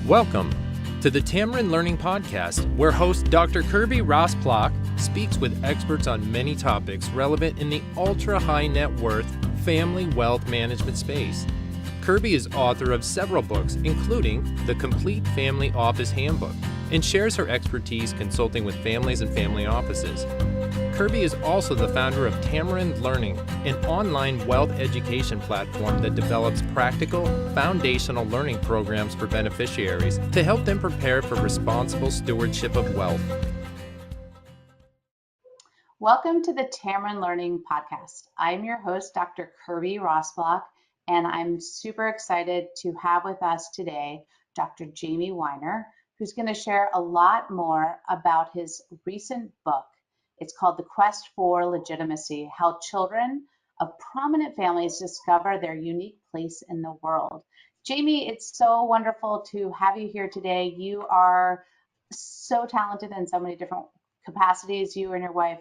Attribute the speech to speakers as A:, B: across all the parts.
A: Welcome to the Tamarind Learning Podcast, where host Dr. Kirby Rosplock speaks with experts on many topics relevant in the ultra-high net worth family wealth management space. Kirby is author of several books, including The Complete Family Office Handbook, and shares her expertise consulting with families and family offices. Kirby is also the founder of Tamarind Learning, an online wealth education platform that develops practical, foundational learning programs for beneficiaries to help them prepare for responsible stewardship of wealth.
B: Welcome to the Tamarind Learning Podcast. I'm your host, Dr. Kirby Rosplock, and I'm super excited to have with us today Dr. Jamie Weiner, who's going to share a lot more about his recent book. It's called The Quest for Legitimacy: How Children of Prominent Families Discover Their Unique Place in the World. Jamie, it's so wonderful to have you here today. You are so talented in so many different capacities. You and your wife,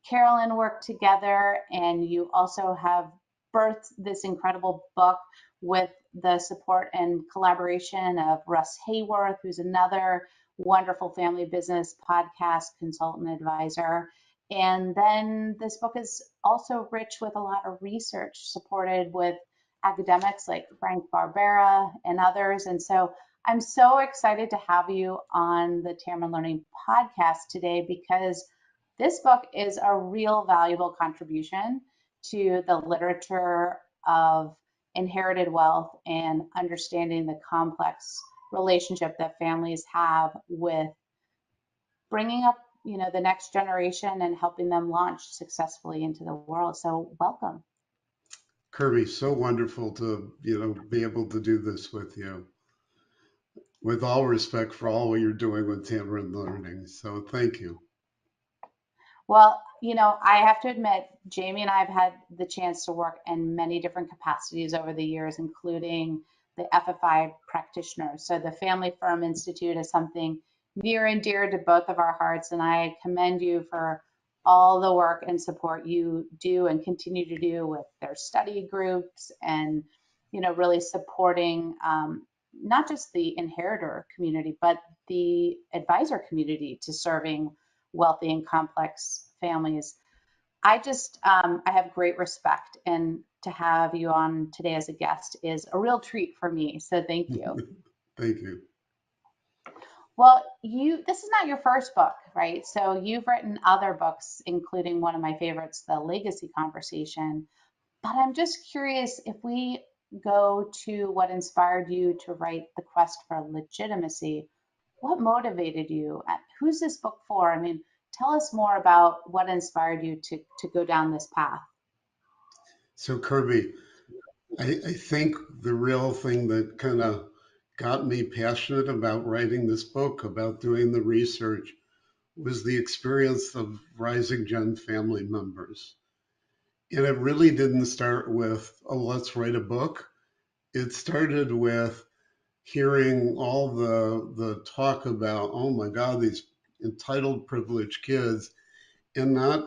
B: Carolyn, work together, and you also have birthed this incredible book with the support and collaboration of Russ Hayworth, who's another wonderful family business podcast consultant advisor. And then this book is also rich with a lot of research supported with academics like Frank Barbera and others. And so I'm so excited to have you on the Tamarind Learning Podcast today, because this book is a real valuable contribution to the literature of inherited wealth and understanding the complex relationship that families have with bringing up, the next generation and helping them launch successfully into the world. So welcome.
C: Kirby, so wonderful to, be able to do this with you. With all respect for all you're doing with Tamarind Learning. So thank you.
B: Well, I have to admit, Jamie and I have had the chance to work in many different capacities over the years, including the FFI practitioner. So the Family Firm Institute is something near and dear to both of our hearts, and I commend you for all the work and support you do and continue to do with their study groups and, really supporting not just the inheritor community, but the advisor community to serving wealthy and complex families. I have great respect, and to have you on today as a guest is a real treat for me. So thank you.
C: Thank you.
B: Well, this is not your first book, right? So you've written other books, including one of my favorites, The Legacy Conversation. But I'm just curious, if we go to what inspired you to write The Quest for Legitimacy, what motivated you? Who's this book for? I mean, tell us more about what inspired you to go down this path.
C: So Kirby, I think the real thing that kind of got me passionate about writing this book, about doing the research, was the experience of rising Gen family members. And it really didn't start with, oh, let's write a book. It started with hearing all the talk about, oh my God, these entitled privileged kids, and not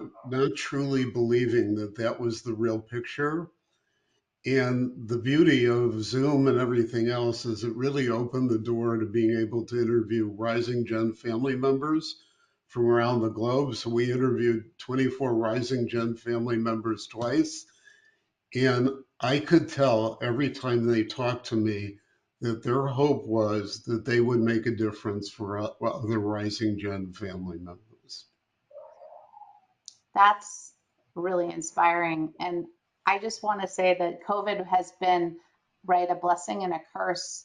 C: truly believing that was the real picture. And the beauty of Zoom and everything else is it really opened the door to being able to interview rising Gen family members from around the globe. So we interviewed 24 rising Gen family members twice. And I could tell every time they talked to me that their hope was that they would make a difference for other rising Gen family members.
B: That's really inspiring. And I just want to say that COVID has been, right, a blessing and a curse,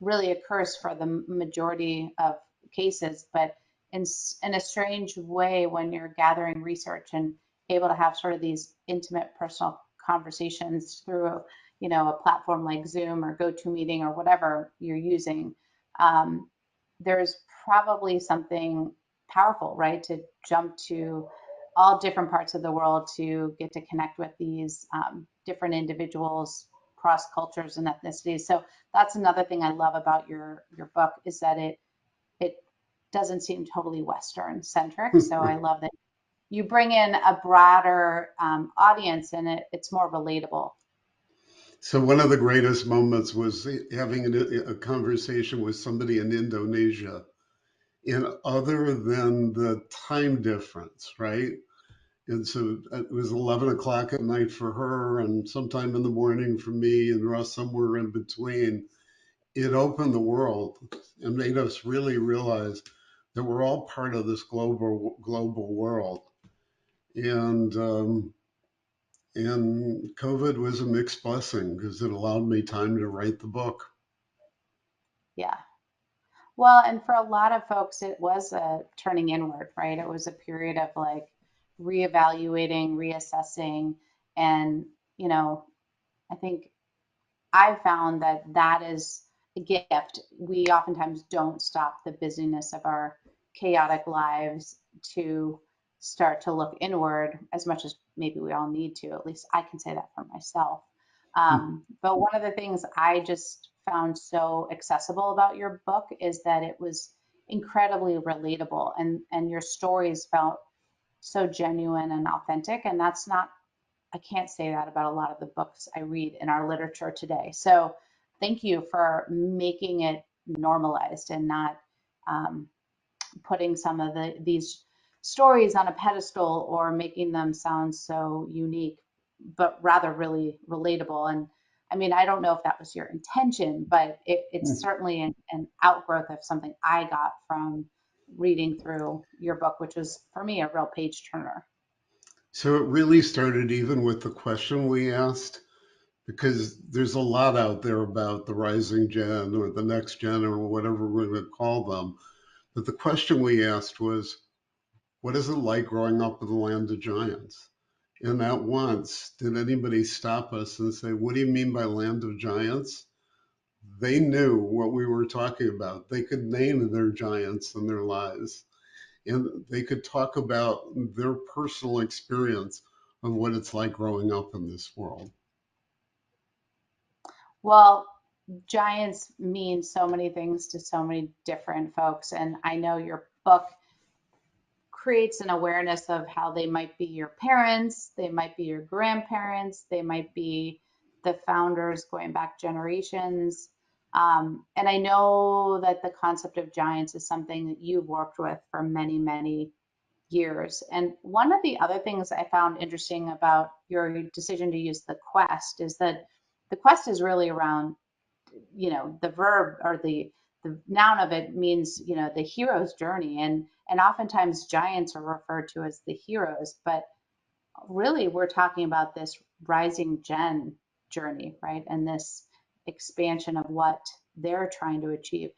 B: really a curse for the majority of cases, but in a strange way, when you're gathering research and able to have sort of these intimate personal conversations through a platform like Zoom or GoToMeeting or whatever you're using, there's probably something powerful, right, to jump to all different parts of the world to get to connect with these different individuals, cross cultures and ethnicities. So that's another thing I love about your book, is that it doesn't seem totally Western centric. So I love that you bring in a broader audience, and it's more relatable.
C: So one of the greatest moments was having a conversation with somebody in Indonesia. And other than the time difference, right? And so it was 11 o'clock at night for her and sometime in the morning for me and Russ somewhere in between. It opened the world and made us really realize that we're all part of this global world. And and COVID was a mixed blessing because it allowed me time to write the book.
B: Yeah. Well, and for a lot of folks, it was a turning inward, right? It was a period of like reevaluating, reassessing, and, you know, I think I found that that is a gift. We oftentimes don't stop the busyness of our chaotic lives to start to look inward as much as maybe we all need to. At least I can say that for myself. But one of the things I just found so accessible about your book is that it was incredibly relatable, and your stories felt so genuine and authentic. And that's not, I can't say that about a lot of the books I read in our literature today. So thank you for making it normalized and not um, putting some of these stories on a pedestal or making them sound so unique, but rather really relatable. And I mean, I don't know if that was your intention, but it's certainly an outgrowth of something I got from reading through your book, which was for me a real page turner.
C: So it really started even with the question we asked, because there's a lot out there about the rising gen or the next gen or whatever we're going to call them. But the question we asked was, what is it like growing up in the land of giants? And not once did anybody stop us and say, what do you mean by land of giants? They knew what we were talking about. They could name their giants in their lives, and they could talk about their personal experience of what it's like growing up in this world.
B: Well, giants mean so many things to so many different folks. And I know your book creates an awareness of how they might be your parents, they might be your grandparents, they might be the founders going back generations. And I know that the concept of giants is something that you've worked with for many, many years. And one of the other things I found interesting about your decision to use the quest is that the quest is really around, the verb or the noun of it means, the hero's journey. And oftentimes giants are referred to as the heroes, but really we're talking about this rising gen journey, right? And this expansion of what they're trying to achieve.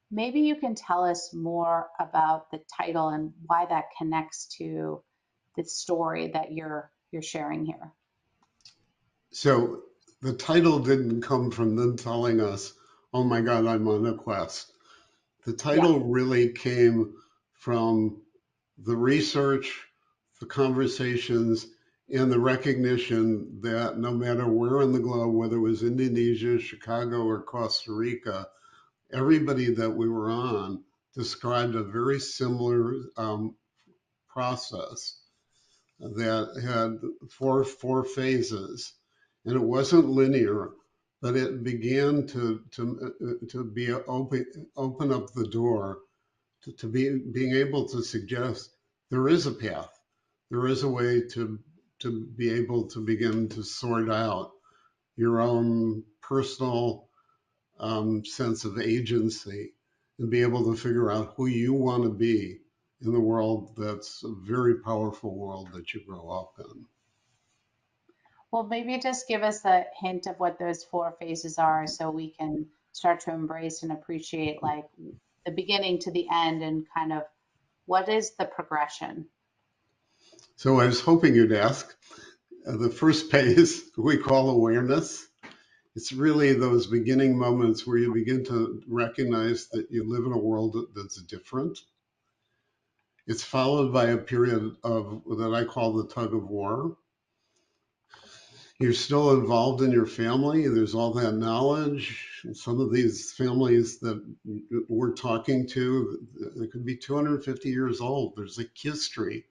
B: Maybe you can tell us more about the title and why that connects to the story that you're sharing here.
C: So the title didn't come from them telling us, oh my God, I'm on a quest. The
B: Yeah.
C: title really came from the research, the conversations, and the recognition that no matter where in the globe, whether it was Indonesia, Chicago, or Costa Rica, everybody that we were on described a very similar process that had four phases, and it wasn't linear, but it began to be open up the door to being able to suggest there is a path, there is a way to be able to begin to sort out your own personal sense of agency and be able to figure out who you want to be in the world that's a very powerful world that you grow up in.
B: Well, maybe just give us a hint of what those four phases are so we can start to embrace and appreciate like the beginning to the end and kind of what is the progression.
C: So I was hoping you'd ask. The first phase we call awareness. It's really those beginning moments where you begin to recognize that you live in a world that's different. It's followed by a period of that I call the tug of war. You're still involved in your family. There's all that knowledge. And some of these families that we're talking to, they could be 250 years old. There's a history,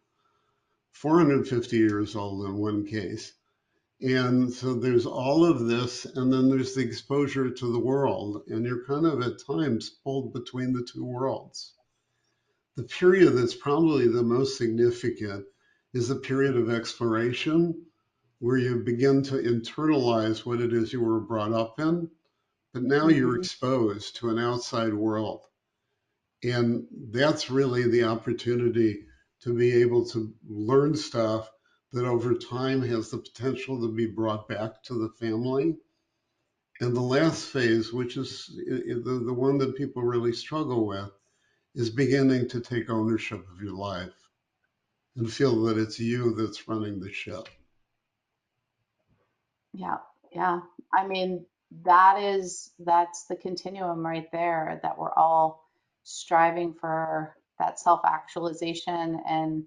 C: 450 years old in one case. And so there's all of this, and then there's the exposure to the world, and you're kind of at times pulled between the two worlds. The period that's probably the most significant is the period of exploration, where you begin to internalize what it is you were brought up in, but now you're
B: Mm-hmm.
C: exposed to an outside world. And that's really the opportunity to be able to learn stuff that over time has the potential to be brought back to the family. And the last phase, which is the one that people really struggle with, is beginning to take ownership of your life and feel that it's you that's running the ship.
B: Yeah, yeah. I mean, that's the continuum right there that we're all striving for that self-actualization and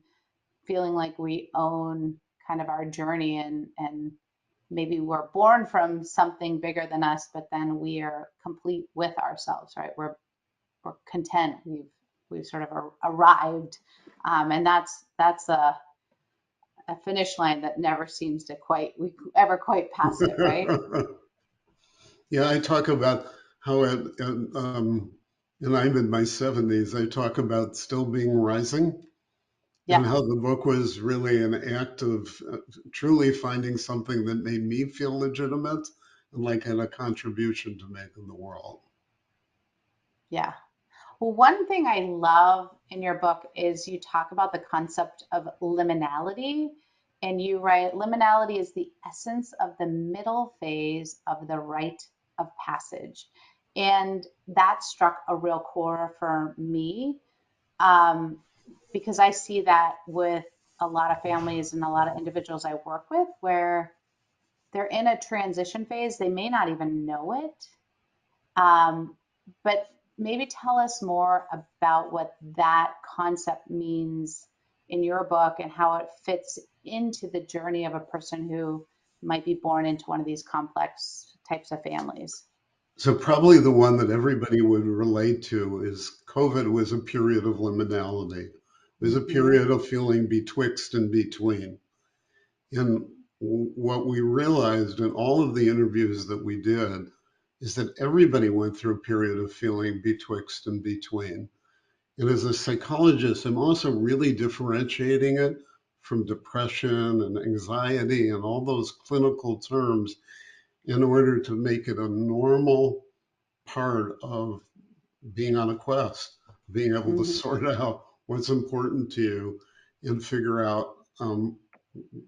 B: feeling like we own kind of our journey and maybe we're born from something bigger than us, but then we are complete with ourselves, right? We're content. We've sort of arrived, and that's a finish line that never seems to quite we ever quite pass it, right?
C: Yeah, I talk about how and I'm in my 70s, I talk about still being rising
B: Yeah.
C: and how the book was really an act of truly finding something that made me feel legitimate and like had a contribution to make in the world.
B: Yeah. Well, one thing I love in your book is you talk about the concept of liminality. And you write, liminality is the essence of the middle phase of the rite of passage. And that struck a real core for me, um, because I see that with a lot of families and a lot of individuals I work with where they're in a transition phase. They may not even know it. Um, but maybe tell us more about what that concept means in your book and how it fits into the journey of a person who might be born into one of these complex types of families.
C: So probably the one that everybody would relate to is COVID was a period of liminality. It was a
B: Hmm.
C: period of feeling betwixt and between. And what we realized in all of the interviews that we did is that everybody went through a period of feeling betwixt and between. And as a psychologist, I'm also really differentiating it from depression and anxiety and all those clinical terms in order to make it a normal part of being on a quest, being able to
B: Hmm.
C: sort out what's important to you and figure out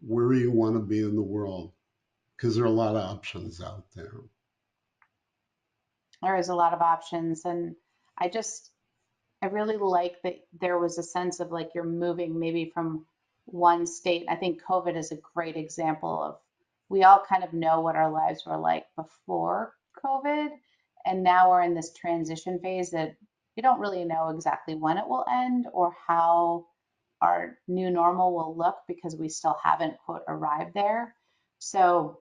C: where you want to be in the world, because there are a lot of options out there.
B: There is a lot of options, and I just I really like that there was a sense of like you're moving maybe from one state. I think COVID is a great example of we all kind of know what our lives were like before COVID, and now we're in this transition phase that we don't really know exactly when it will end or how our new normal will look because we still haven't quote arrived there. So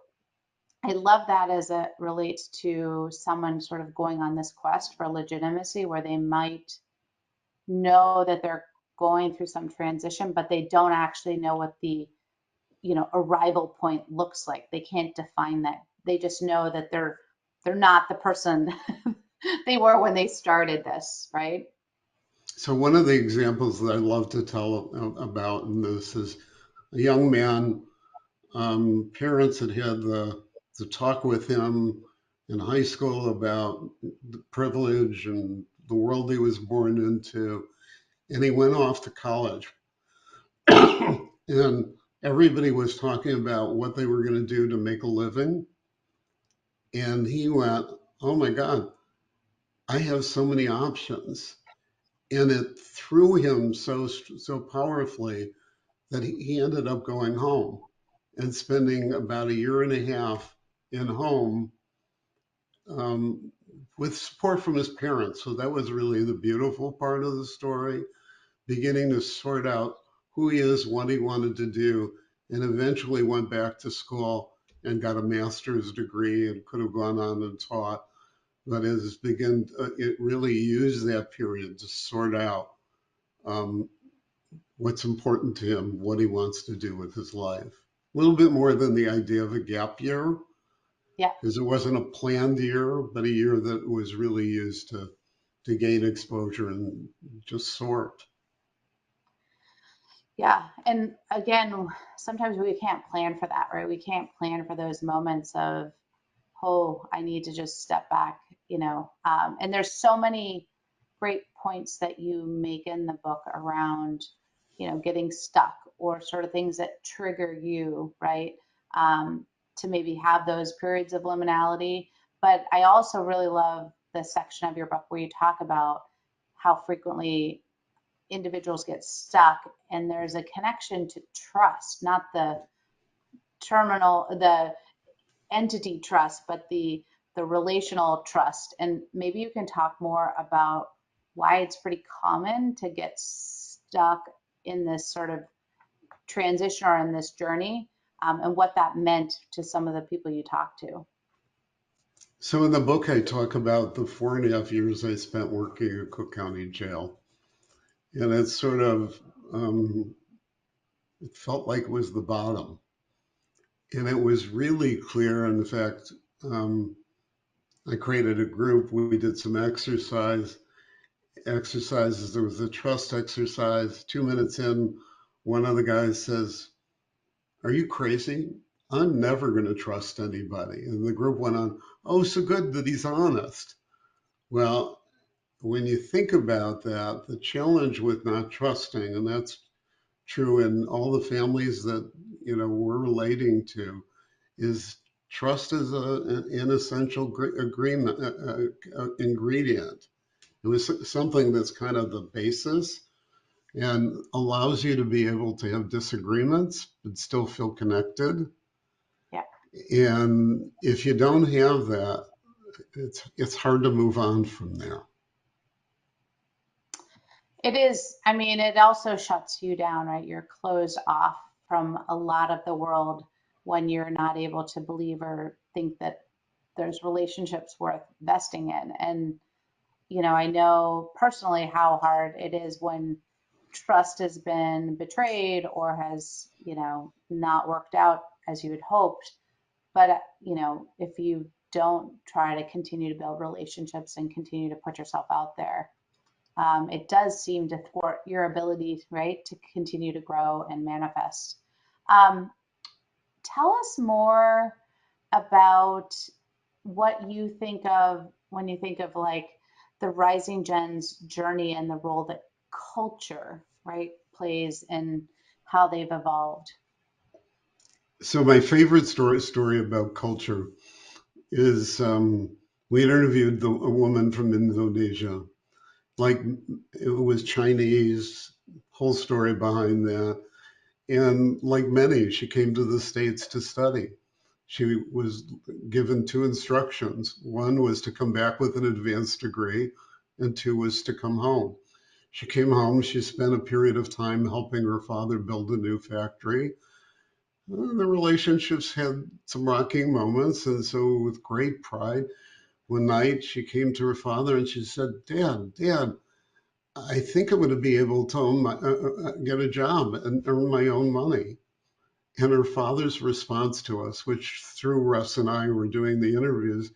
B: I love that as it relates to someone sort of going on this quest for legitimacy where they might know that they're going through some transition, but they don't actually know what the, arrival point looks like. They can't define that. They just know that they're not the person they were when they started this, right?
C: So one of the examples that I love to tell about in this is a young man. Parents had had the talk with him in high school about the privilege and the world he was born into, and he went off to college. And everybody was talking about what they were going to do to make a living. And he went, "Oh my God, I have so many options." And it threw him so powerfully that he ended up going home and spending about a year and a half in home, um, with support from his parents. So that was really the beautiful part of the story, beginning to sort out who he is, what he wanted to do, and eventually went back to school and got a master's degree and could have gone on and taught. But it really used that period to sort out um, what's important to him, what he wants to do with his life. a little bit more than the idea of a gap year,
B: Yeah.
C: because it wasn't a planned year, but a year that was really used to gain exposure and just sort.
B: Yeah. And again, sometimes we can't plan for that, right? We can't plan for those moments of, oh, I need to just step back, and there's so many great points that you make in the book around, getting stuck or sort of things that trigger you, right? To maybe have those periods of liminality. But I also really love the section of your book where you talk about how frequently individuals get stuck, and there's a connection to trust, not the entity trust, but the relational trust. And maybe you can talk more about why it's pretty common to get stuck in this sort of transition or in this journey, and what that meant to some of the people you talked to.
C: So in the book, I talk about the 4.5 years I spent working at Cook County Jail. And it's sort of, it felt like it was the bottom. And it was really clear. In fact, I created a group. We did some exercises. There was a trust exercise. 2 minutes in, one of the guys says, "Are you crazy? I'm never going to trust anybody." And the group went on, "Oh, so good that he's honest." Well, when you think about that, the challenge with not trusting, and that's true in all the families that we're relating to, is trust is an essential agreement ingredient. It was something that's kind of the basis and allows you to be able to have disagreements but still feel connected.
B: Yeah.
C: And if you don't have that, it's hard to move on from there.
B: It is. I mean, it also shuts you down, right? You're closed off from a lot of the world when you're not able to believe or think that there's relationships worth investing in. And, I know personally how hard it is when trust has been betrayed or has, not worked out as you had hoped. But, if you don't try to continue to build relationships and continue to put yourself out there, it does seem to thwart your ability, right, to continue to grow and manifest. Um, Tell us more about what you think of when you think of like the Rising Gen's journey and the role that culture, right, plays in how they've evolved.
C: So my favorite story about culture is we interviewed a woman from Indonesia. Like, it was Chinese, whole story behind that. And like many, she came to the States to study. She was given two instructions. One was to come back with an advanced degree, and two was to come home. She came home. She spent a period of time helping her father build a new factory. The relationships had some rocking moments. And so, with great pride, one night she came to her father and she said, Dad, I think I'm going to be able to get a job and earn my own money. And her father's response to us, which through Russ and I were doing the interviews,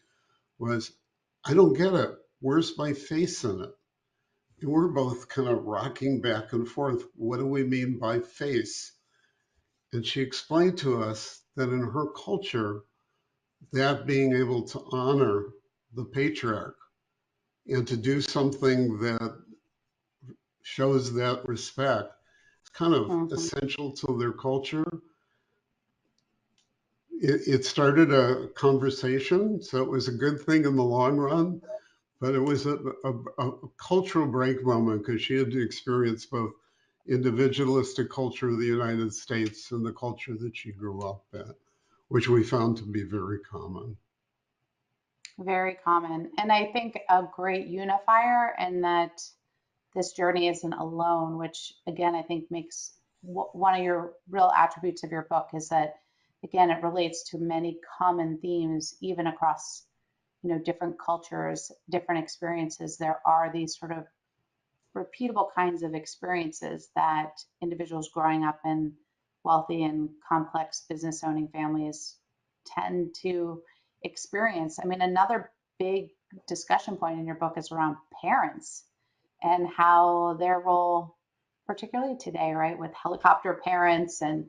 C: was, "I don't get it. Where's my face in it?" And we're both kind of rocking back and forth. What do we mean by face? And she explained to us that in her culture, that being able to honor the patriarch and to do something that shows that respect, it's kind of
B: Mm-hmm.
C: essential to their culture. It started a conversation, so it was a good thing in the long run, but it was a cultural break moment because she had to experience both individualistic culture of the United States and the culture that she grew up in, which we found to be very common.
B: Very common. And I think a great unifier in that this journey isn't alone, which again, I think makes one of your real attributes of your book is that, again, it relates to many common themes, even across, different cultures, different experiences. There are these sort of repeatable kinds of experiences that individuals growing up in wealthy and complex business owning families tend to experience. I mean, another big discussion point in your book is around parents and how their role, particularly today, right, with helicopter parents and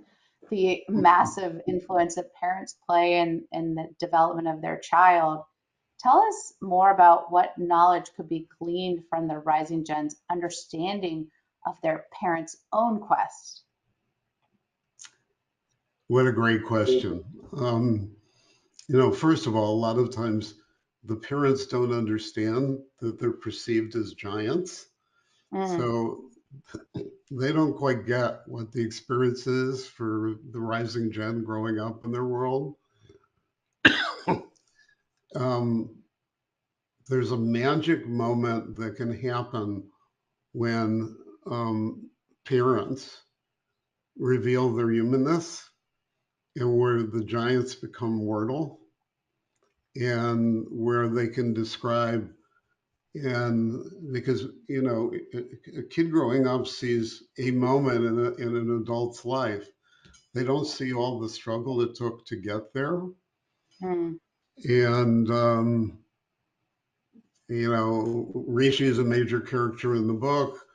B: the massive influence that parents play in the development of their child. Tell us more about what knowledge could be gleaned from the rising gen's understanding of their parents' own quest.
C: What a great question. First of all, a lot of times the parents don't understand that they're perceived as giants.
B: Mm,
C: So they don't quite get what the experience is for the rising gen growing up in their world. um, there's a magic moment that can happen when parents reveal their humanness and where the giants become mortal and where they can describe. And because, a kid growing up sees a moment in an adult's life, they don't see all the struggle it took to get there.
B: mm,
C: And, Rishi is a major character in the book.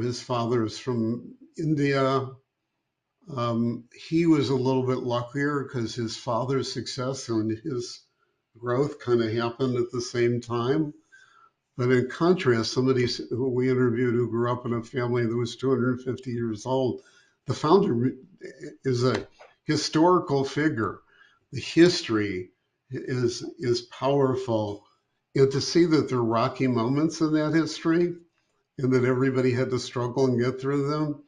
C: His father is from India. He was a little bit luckier because his father's success and his growth kind of happened at the same time. But in contrast, somebody who we interviewed who grew up in a family that was 250 years old, the founder is a historical figure. The history is powerful. And to see that there are rocky moments in that history and that everybody had to struggle and get through them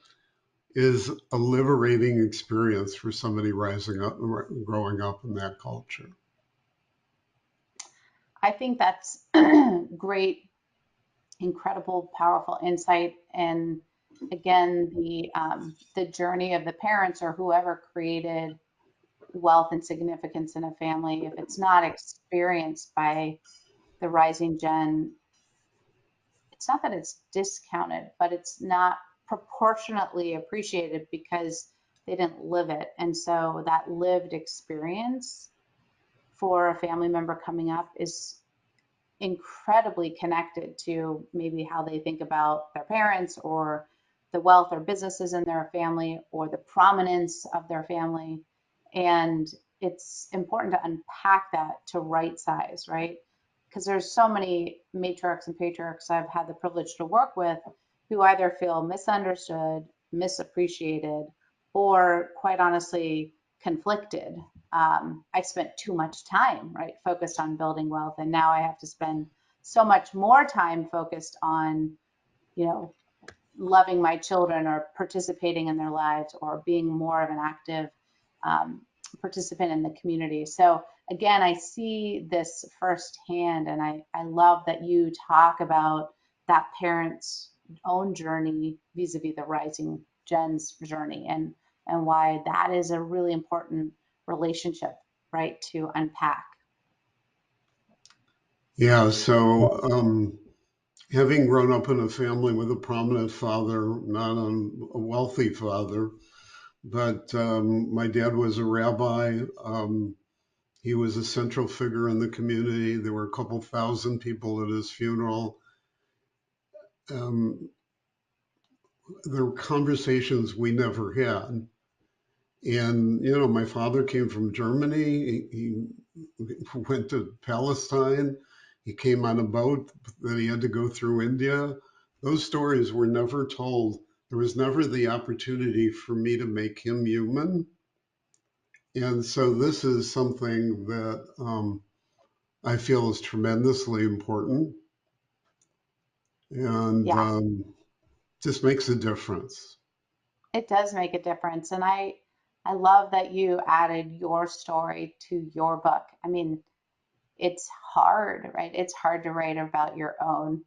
C: is a liberating experience for somebody rising up, growing up in that culture.
B: I think that's great, incredible, powerful insight. And again, the journey of the parents or whoever created wealth and significance in a family, if it's not experienced by the rising gen, it's not that it's discounted, but it's not proportionately appreciated because they didn't live it. And so that lived experience for a family member coming up is incredibly connected to maybe how they think about their parents or the wealth or businesses in their family or the prominence of their family. And it's important to unpack that to right size, right? Because there's so many matriarchs and patriarchs I've had the privilege to work with who either feel misunderstood, misappreciated, or quite honestly, conflicted. I spent too much time, right, focused on building wealth, and now I have to spend so much more time focused on, you know, loving my children or participating in their lives or being more of an active um, participant in the community. So again, I see this firsthand, and I love that you talk about that parent's own journey vis-a-vis the rising gen's journey, and why that is a really important relationship, right, to unpack.
C: Yeah, so having grown up in a family with a prominent father, not a wealthy father, but my dad was a rabbi. He was a central figure in the community. There were a couple thousand people at his funeral. Um, there were conversations we never had. And, my father came from Germany. He went to Palestine. He came on a boat that he had to go through India. Those stories were never told. There was never the opportunity for me to make him human. And so this is something that I feel is tremendously important and
B: Yeah,
C: just makes a difference.
B: it does make a difference. And I love that you added your story to your book. I mean, it's hard, right? It's hard to write about your own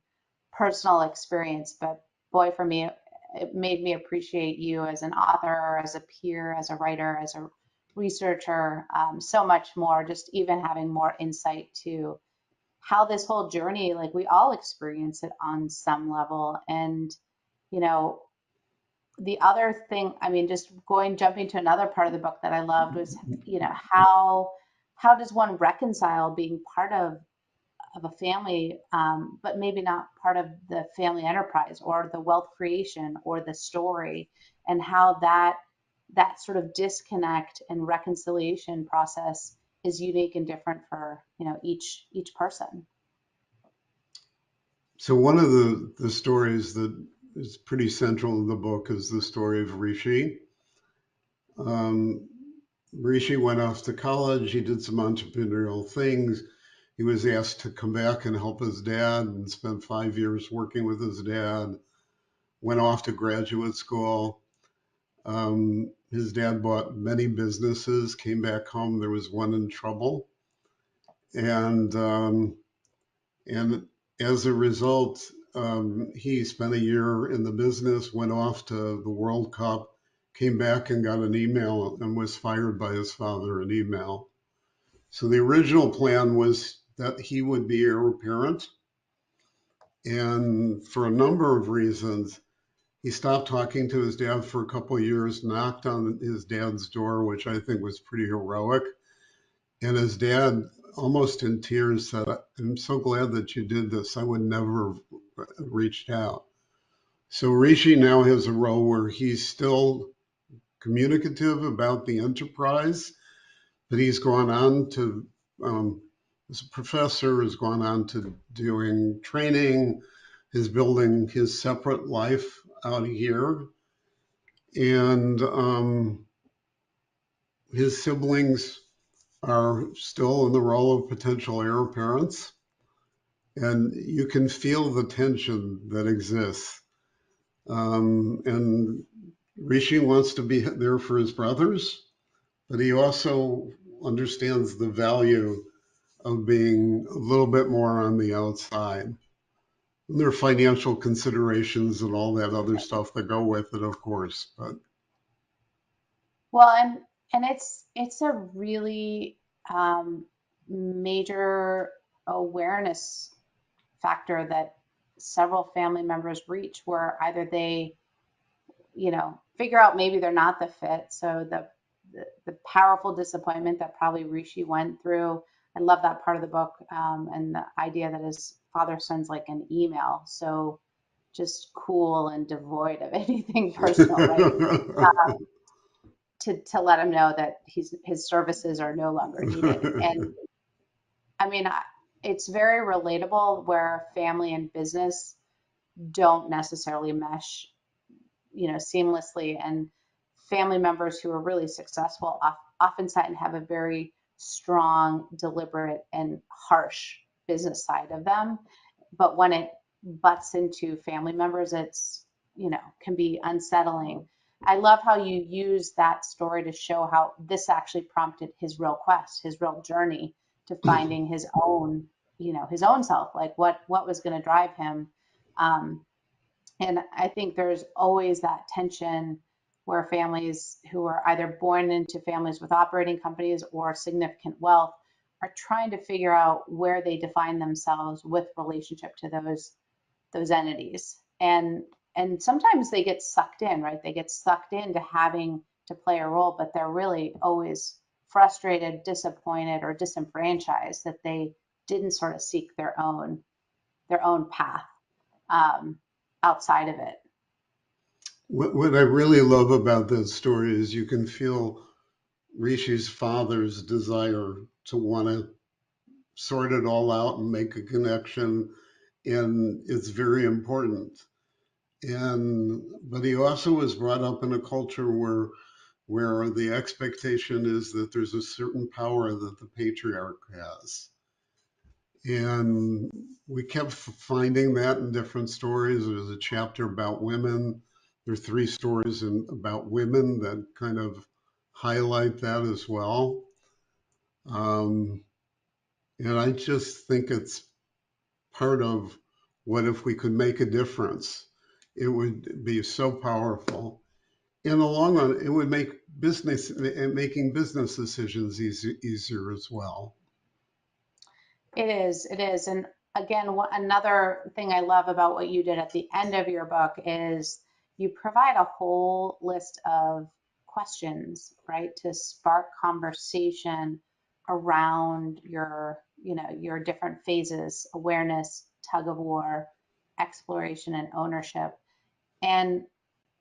B: personal experience, but boy, for me, it made me appreciate you as an author, as a peer, as a writer, as a researcher, so much more, just even having more insight to how this whole journey, like we all experience it on some level. And, you know, the other thing, I mean, just jumping to another part of the book that I loved was, how does one reconcile being part of a family, but maybe not part of the family enterprise or the wealth creation or the story, and how that sort of disconnect and reconciliation process is unique and different for each person.
C: So one of the stories that is pretty central in the book is the story of Rishi. Um, Rishi went off to college. He did some entrepreneurial things. He was asked to come back and help his dad and spent 5 years working with his dad. Went off to graduate school. His dad bought many businesses, came back home. There was one in trouble. And as a result, he spent a year in the business, went off to the World Cup, came back and got an email and was fired by his father in email. So the original plan was that he would be heir apparent. And for a number of reasons, he stopped talking to his dad for a couple of years, knocked on his dad's door, which I think was pretty heroic. And his dad, almost in tears, said, "I'm so glad that you did this. I would never have reached out." So Rishi now has a role where he's still communicative about the enterprise, but he's gone on to, as a professor, has gone on to doing training, is building his separate life out here. And his siblings are still in the role of potential heir apparents. And you can feel the tension that exists. And Rishi wants to be there for his brothers, but he also understands the value of being a little bit more on the outside. And there are financial considerations and all that other stuff that go with it, of course. But
B: Well, and it's a really major awareness factor that several family members reach, where either they, figure out maybe they're not the fit. So the powerful disappointment that probably Rishi went through. I love that part of the book, and the idea that his father sends like an email, so just cool and devoid of anything personal, right? To let him know that his services are no longer needed. And I mean, it's very relatable where family and business don't necessarily mesh, seamlessly. And family members who are really successful often have a very strong, deliberate, and harsh business side of them. But when it butts into family members, it's, can be unsettling. I love how you use that story to show how this actually prompted his real quest, his real journey to finding his own, his own self, like what was going to drive him. Um, and I think there's always that tension where families who are either born into families with operating companies or significant wealth are trying to figure out where they define themselves with relationship to those entities. And sometimes they get sucked in, right? They get sucked into having to play a role, but they're really always frustrated, disappointed, or disenfranchised that they didn't sort of seek their own path, um, outside of it.
C: what I really love about that story is you can feel Rishi's father's desire to want to sort it all out and make a connection, and it's very important. But he also was brought up in a culture where the expectation is that there's a certain power that the patriarch has. And we kept finding that in different stories. There's a chapter about women. There are 3 stories about women that kind of highlight that as well. Um, and I just think it's part of what if we could make a difference. It would be so powerful. In the long run, it would make making business decisions easier as well.
B: It is. And again, another thing I love about what you did at the end of your book is, you provide a whole list of questions, right, to spark conversation around your different phases: awareness, tug of war, exploration, and ownership. And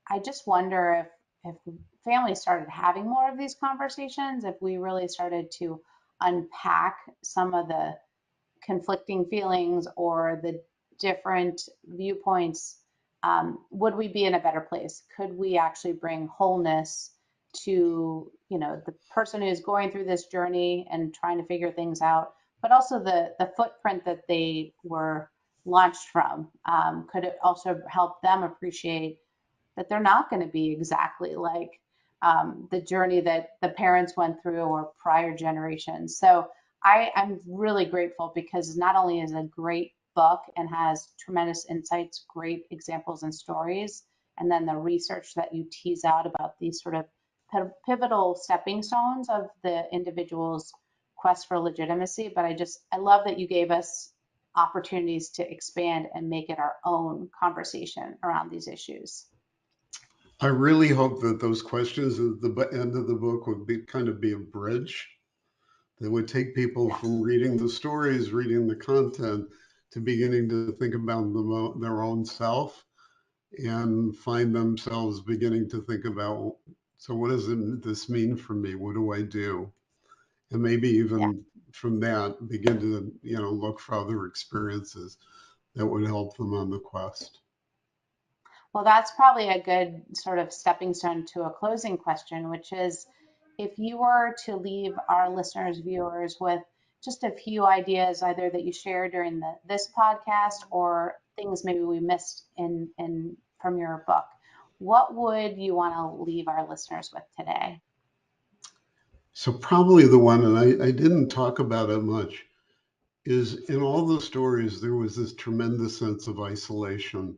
B: I just wonder if families started having more of these conversations, if we really started to unpack some of the conflicting feelings or the different viewpoints, would we be in a better place? Could we actually bring wholeness to, the person who's going through this journey and trying to figure things out, but also the footprint that they were launched from? Could it also help them appreciate that they're not going to be exactly like the journey that the parents went through or prior generations? So I'm really grateful, because not only is it a great book and has tremendous insights, great examples and stories, and then the research that you tease out about these sort of pivotal stepping stones of the individual's quest for legitimacy, but I love that you gave us opportunities to expand and make it our own conversation around these issues.
C: I really hope that those questions at the end of the book would be a bridge that would take people from reading the stories, reading the content, to beginning to think about their own self and find themselves beginning to think about, so what does this mean for me? What do I do? And maybe
B: Yeah.
C: even from that, begin to look for other experiences that would help them on the quest.
B: Well, that's probably a good sort of stepping stone to a closing question, which is, if you were to leave our listeners, viewers, with just a few ideas, either that you shared during this podcast or things maybe we missed in from your book, what would you want to leave our listeners with today?
C: So probably the one, and I didn't talk about it much, is in all the stories, there was this tremendous sense of isolation.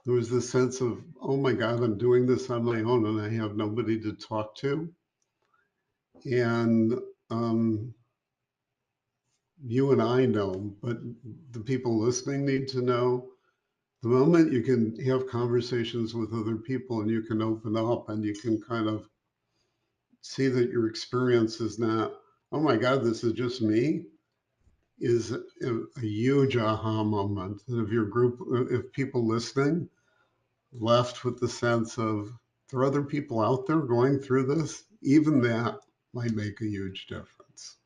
C: There was this sense of, oh my God, I'm doing this on my own and I have nobody to talk to. And you and I know, but the people listening need to know, the moment you can have conversations with other people and you can open up and you can kind of see that your experience is not, oh my God, this is just me, is a huge aha moment. And if people listening left with the sense of, there are other people out there going through this, even that might make a huge difference.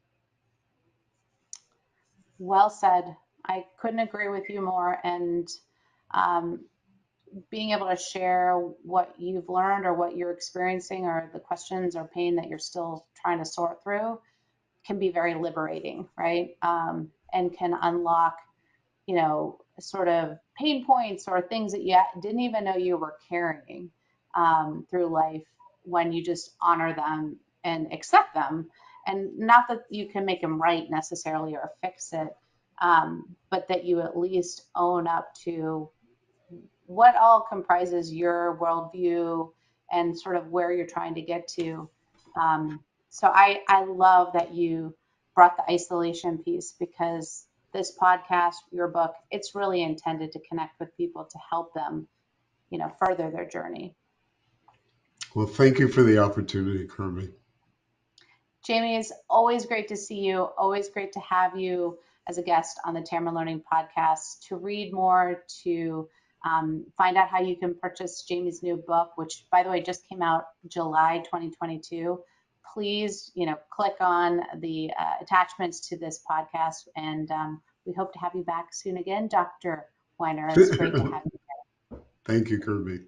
B: Well said. I couldn't agree with you more. And um, being able to share what you've learned or what you're experiencing or the questions or pain that you're still trying to sort through can be very liberating, right? And can unlock, sort of pain points or things that you didn't even know you were carrying through life, when you just honor them and accept them. And not that you can make them right necessarily or fix it, but that you at least own up to what all comprises your worldview and sort of where you're trying to get to. So I love that you brought the isolation piece, because this podcast, your book, it's really intended to connect with people to help them, further their journey.
C: Well, thank you for the opportunity, Kirby.
B: Jamie, it's always great to see you. Always great to have you as a guest on the Tamarind Learning Podcast. To read more, to find out how you can purchase Jamie's new book, which, by the way, just came out July 2022. Please, click on the attachments to this podcast, and we hope to have you back soon again, Dr. Weiner. It's great to have you.
C: Thank you, Kirby.